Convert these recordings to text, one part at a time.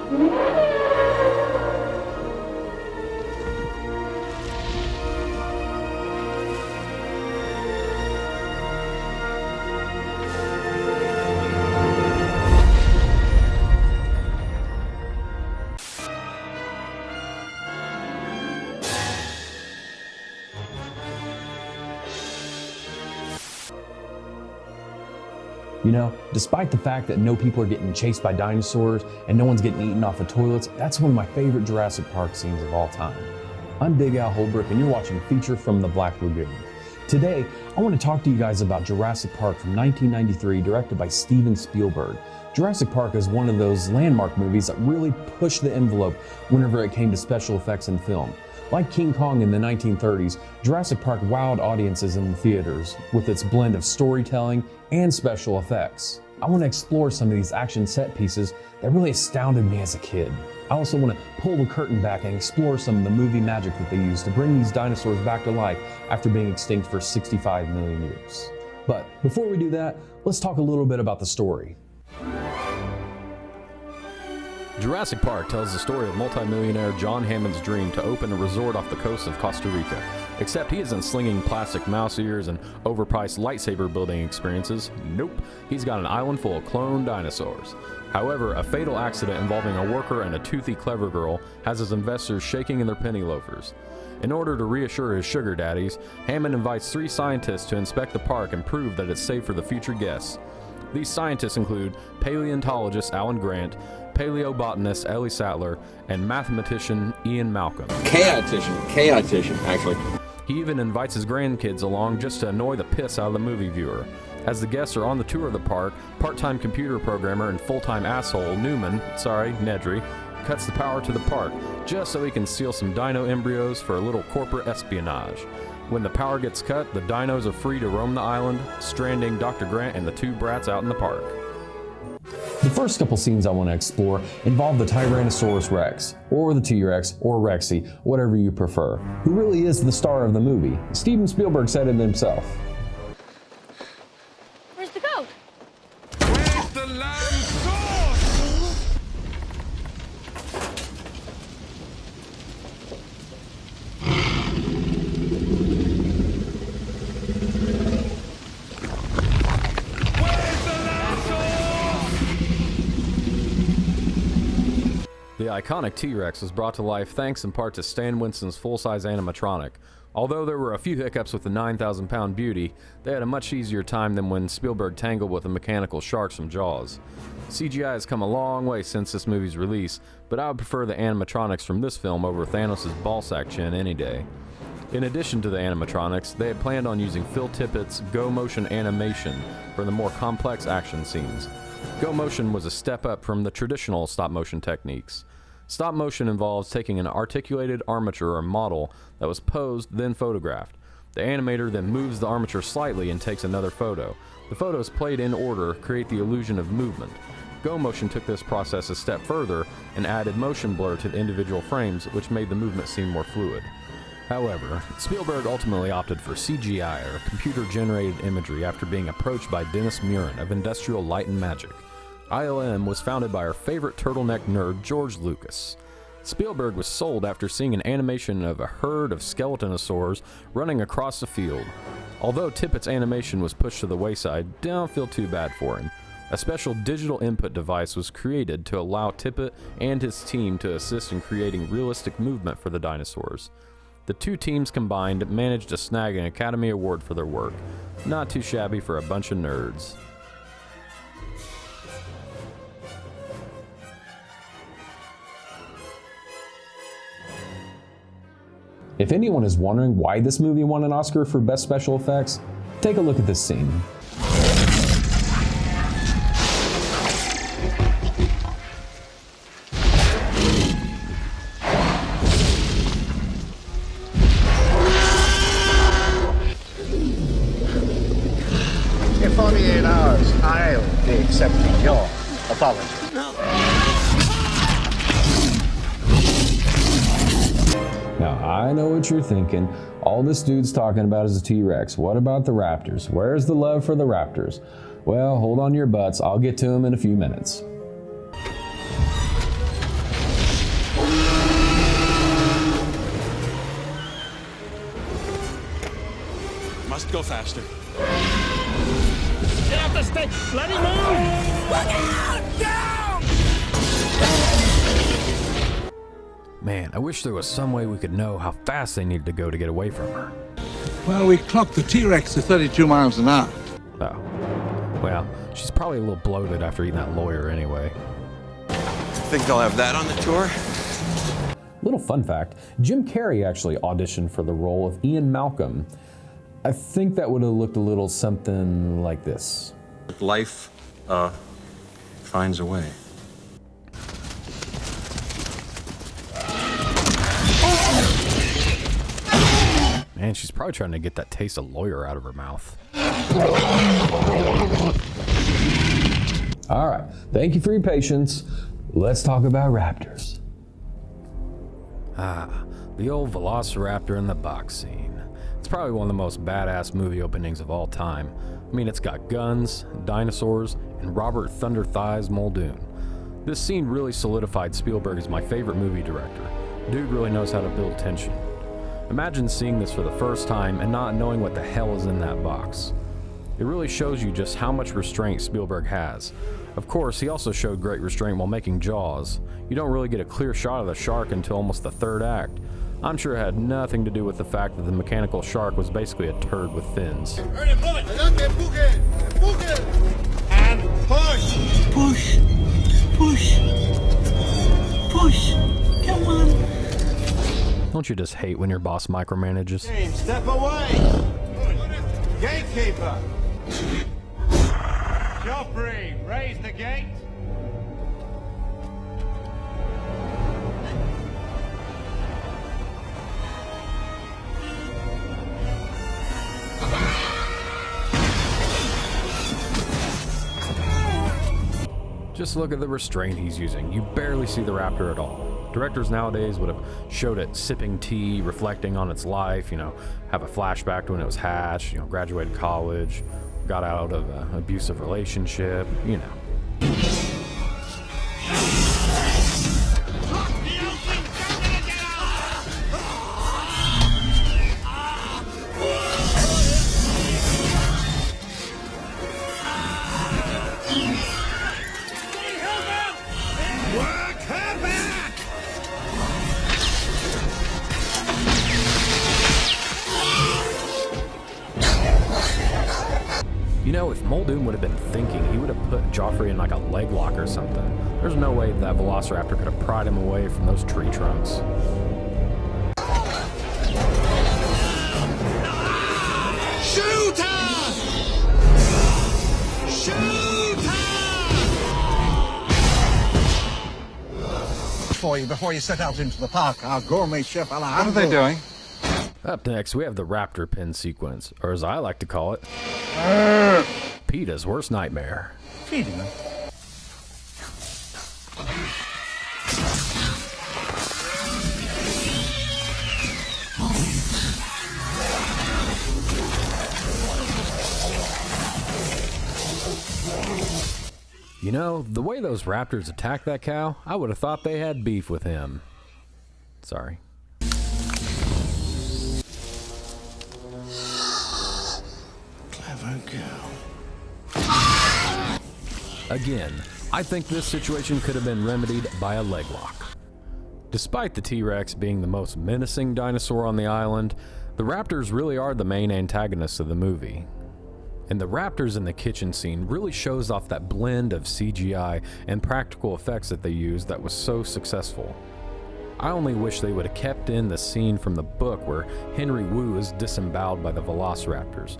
You know, despite the fact that no people are getting chased by dinosaurs and no one's getting eaten off of toilets, that's one of my favorite Jurassic Park scenes of all time. I'm Big Al Holbrook and you're watching Feature from the Black Lagoon. Today, I want to talk to you guys about Jurassic Park from 1993, directed by Steven Spielberg. Jurassic Park is one of those landmark movies that really pushed the envelope whenever it came to special effects in film. Like King Kong in the 1930s, Jurassic Park wowed audiences in the theaters with its blend of storytelling and special effects. I want to explore some of these action set pieces that really astounded me as a kid. I also want to pull the curtain back and explore some of the movie magic that they used to bring these dinosaurs back to life after being extinct for 65 million years. But before we do that, let's talk a little bit about the story. Jurassic Park tells the story of multimillionaire John Hammond's dream to open a resort off the coast of Costa Rica. Except he isn't slinging plastic mouse ears and overpriced lightsaber building experiences. Nope, he's got an island full of cloned dinosaurs. However, a fatal accident involving a worker and a toothy clever girl has his investors shaking in their penny loafers. In order to reassure his sugar daddies, Hammond invites 3 scientists to inspect the park and prove that it's safe for the future guests. These scientists include paleontologist Alan Grant, paleobotanist Ellie Sattler, and mathematician Ian Malcolm. Chaotician, actually. He even invites his grandkids along just to annoy the piss out of the movie viewer. As the guests are on the tour of the park, part-time computer programmer and full-time asshole Nedry, cuts the power to the park just so he can steal some dino embryos for a little corporate espionage. When the power gets cut, the dinos are free to roam the island, stranding Dr. Grant and the 2 brats out in the park. The first couple scenes I want to explore involve the Tyrannosaurus Rex, or the T-Rex, or Rexy, whatever you prefer, who really is the star of the movie. Steven Spielberg said it himself. Where's the goat? Where's the lamb sauce? The iconic T-Rex was brought to life thanks in part to Stan Winston's full-size animatronic. Although there were a few hiccups with the 9,000-pound beauty, they had a much easier time than when Spielberg tangled with the mechanical sharks from Jaws. CGI has come a long way since this movie's release, but I would prefer the animatronics from this film over Thanos' ballsack chin any day. In addition to the animatronics, they had planned on using Phil Tippett's Go Motion animation for the more complex action scenes. Go Motion was a step up from the traditional stop-motion techniques. Stop motion involves taking an articulated armature or model that was posed, then photographed. The animator then moves the armature slightly and takes another photo. The photos played in order create the illusion of movement. Go Motion took this process a step further and added motion blur to the individual frames, which made the movement seem more fluid. However, Spielberg ultimately opted for CGI, or computer-generated imagery, after being approached by Dennis Muren of Industrial Light and Magic. ILM was founded by our favorite turtleneck nerd, George Lucas. Spielberg was sold after seeing an animation of a herd of skeletanosaurs running across the field. Although Tippett's animation was pushed to the wayside, don't feel too bad for him. A special digital input device was created to allow Tippett and his team to assist in creating realistic movement for the dinosaurs. The 2 teams combined managed to snag an Academy Award for their work. Not too shabby for a bunch of nerds. If anyone is wondering why this movie won an Oscar for Best Special Effects, take a look at this scene. In 48 hours, I'll be accepting your apology. Now, I know what you're thinking. All this dude's talking about is a T-Rex. What about the raptors? Where's the love for the raptors? Well, hold on to your butts. I'll get to them in a few minutes. Must go faster. Get off the stick! Let him move! Look out! Down! Man, I wish there was some way we could know how fast they needed to go to get away from her. Well, we clocked the T-Rex to 32 miles an hour. Oh. Well, she's probably a little bloated after eating that lawyer anyway. Think they'll have that on the tour? Little fun fact, Jim Carrey actually auditioned for the role of Ian Malcolm. I think that would have looked a little something like this. Life, finds a way. Man, she's probably trying to get that taste of lawyer out of her mouth. All right, thank you for your patience. Let's talk about raptors. Ah, the old Velociraptor in the box scene. It's probably one of the most badass movie openings of all time. I mean, it's got guns, dinosaurs, and Robert Thunder Thighs Muldoon. This scene really solidified Spielberg as my favorite movie director. Dude really knows how to build tension. Imagine seeing this for the first time and not knowing what the hell is in that box. It really shows you just how much restraint Spielberg has. Of course, he also showed great restraint while making Jaws. You don't really get a clear shot of the shark until almost the third act. I'm sure it had nothing to do with the fact that the mechanical shark was basically a turd with fins. And push! Push, push, push. Come on. Don't you just hate when your boss micromanages? James, step away! Gatekeeper! Joffrey, raise the gate! Just look at the restraint he's using. You barely see the raptor at all. Directors nowadays would have showed it sipping tea, reflecting on its life, have a flashback to when it was hatched, graduated college, got out of an abusive relationship, If Muldoon would have been thinking, he would have put Joffrey in like a leg lock or something. There's no way that Velociraptor could have pried him away from those tree trunks. Shoot her! Shoot her! Before you set out into the park, our gourmet chef Alejandro... What are they doing? Up next, we have the raptor pin sequence, or as I like to call it, PETA's worst nightmare. Feeding them. The way those raptors attacked that cow, I would have thought they had beef with him. Sorry. Clever girl. Again, I think this situation could have been remedied by a leg lock. Despite the T-Rex being the most menacing dinosaur on the island, the raptors really are the main antagonists of the movie. And the raptors in the kitchen scene really shows off that blend of CGI and practical effects that they used that was so successful. I only wish they would have kept in the scene from the book where Henry Wu is disemboweled by the Velociraptors.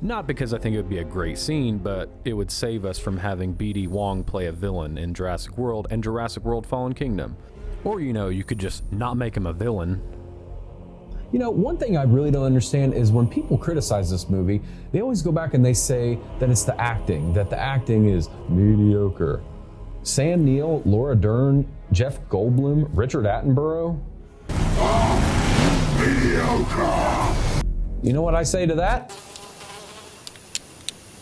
Not because I think it would be a great scene, but it would save us from having B.D. Wong play a villain in Jurassic World and Jurassic World Fallen Kingdom. Or, you could just not make him a villain. One thing I really don't understand is when people criticize this movie, they always go back and they say that it's the acting, that the acting is mediocre. Sam Neill, Laura Dern, Jeff Goldblum, Richard Attenborough. Mediocre! You know what I say to that?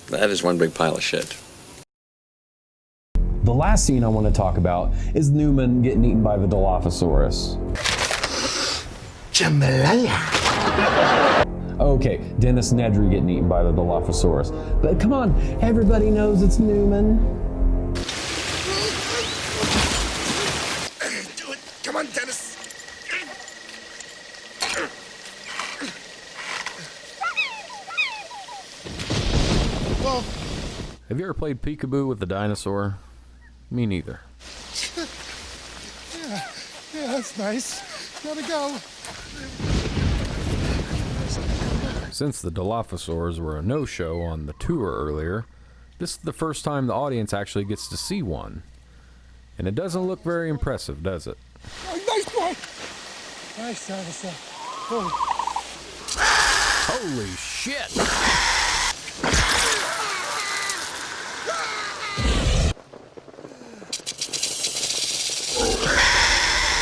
That is one big pile of shit. The last scene I want to talk about is Newman getting eaten by the Dilophosaurus. Jambalaya. Okay, Dennis Nedry getting eaten by the Dilophosaurus. But come on, everybody knows it's Newman. Do it. Come on, Dennis. Whoa. Have you ever played peekaboo with the dinosaur? Me neither. Yeah, that's nice. Gotta go. Since the Dilophosaurs were a no-show on the tour earlier, this is the first time the audience actually gets to see one. And it doesn't look very impressive, does it? Oh, nice boy. Nice dinosaur. Oh. Holy shit!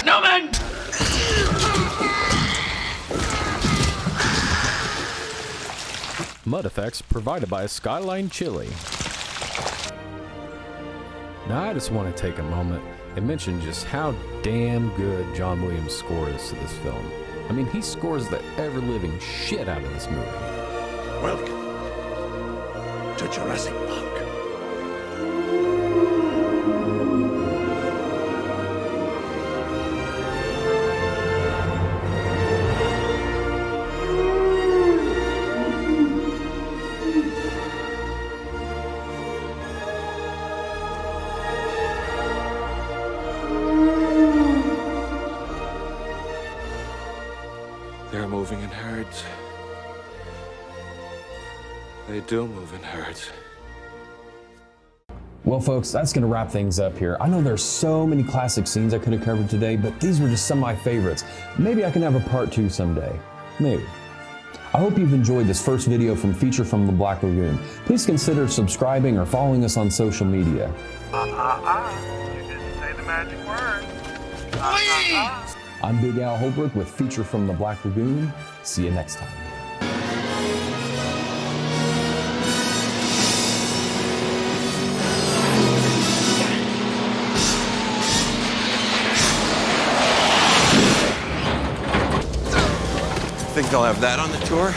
Newman! Mud effects provided by Skyline Chili. Now I just want to take a moment and mention just how damn good John Williams' score is to this film. I mean, he scores the ever-living shit out of this movie. Welcome to Jurassic Park. They're moving in herds. They do move in herds. Well, folks, that's going to wrap things up here. I know there's so many classic scenes I could have covered today, but these were just some of my favorites. Maybe I can have a part 2 someday. Maybe. I hope you've enjoyed this first video from Feature from the Black Lagoon. Please consider subscribing or following us on social media. You didn't say the magic word. Please! I'm Big Al Holbrook with Feature from the Black Lagoon. See you next time. Think they'll have that on the tour?